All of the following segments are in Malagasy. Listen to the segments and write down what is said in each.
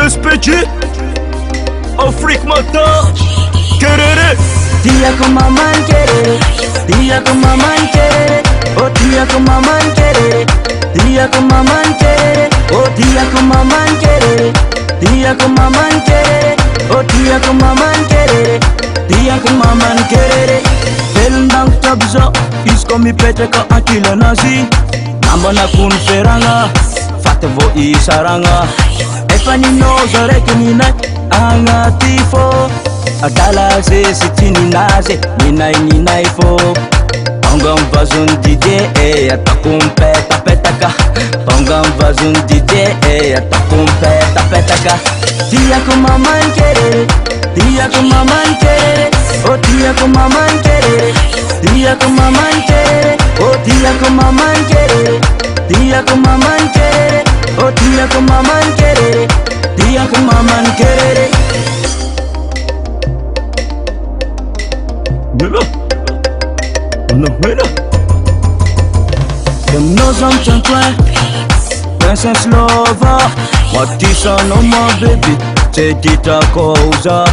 SPG Afrique Matin Kerere Tia com mamãe querer, tia com mamãe querer, oh tia com mamãe querer, tia com mamãe querer, oh tia com mamãe querer, tia com mamãe querer, oh tia com mamãe querer, tia com mamãe querer. Pelndang tabzo, iskomi petreka akila nasi, nambana kun feranga, fatvo isaranga, efani no zarekini na angatifo. Adala se sitini naze ninai fo Pongam vazun DJ atakum peta petaka Pongam vazun DJ atakum peta petaka Tia com mamãe querer, tia com mamãe querer, oh tia com mamãe querer, tia com mamãe querer, oh tia com mamãe querer, tia com mamãe querer, oh tia com mamãe querer, tia com mamãe querer. No some champagne, pensa slova, matisa no more baby, c'è dita cosa,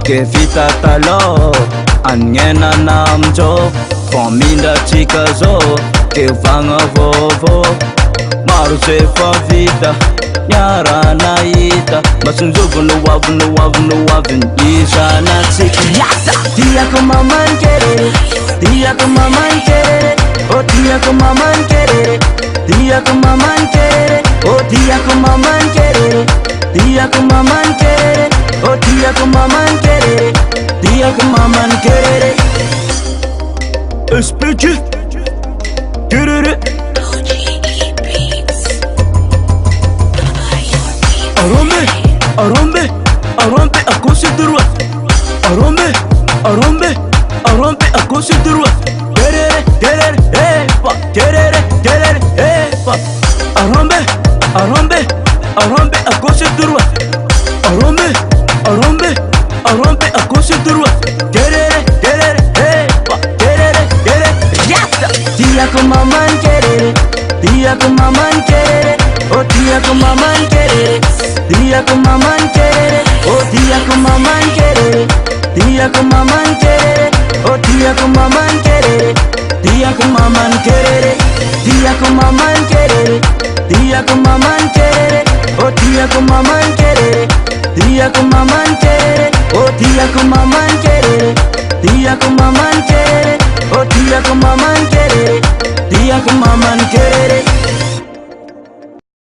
che vita talo, anjena namjo, família chica zo, che vanga vovo, maru se fa vida, nyara na ita, masunzo no wavin, isa na chica. Tia com mamãe querer, tia com mamãe querer, oh tia com mamãe querer, tia com mamãe querer, oh tia com mamãe querer, tia com mamãe querer, oh tia com mamãe querer, tia com mamãe querer. SPG Kerere Arombe a gauche et droite Arombe à gauche et droite Kerere pa Arombe à gauche et droite Arombe à gauche et droite Kerere pa Tia com mamãe querer, tia com mamãe querer, oh tia com mamãe querer, tia com mamãe querer, oh tia com mamãe querer, tia com mamãe querer, oh tia com mamãe querer, tia com mamãe querer, tia com mamãe querer, tia com mamãe querer, oh tia com mamãe querer, tia com mamãe querer, oh tia com mamãe querer, tia com mamãe querer, oh tia com mamãe querer, tia com mamãe querer.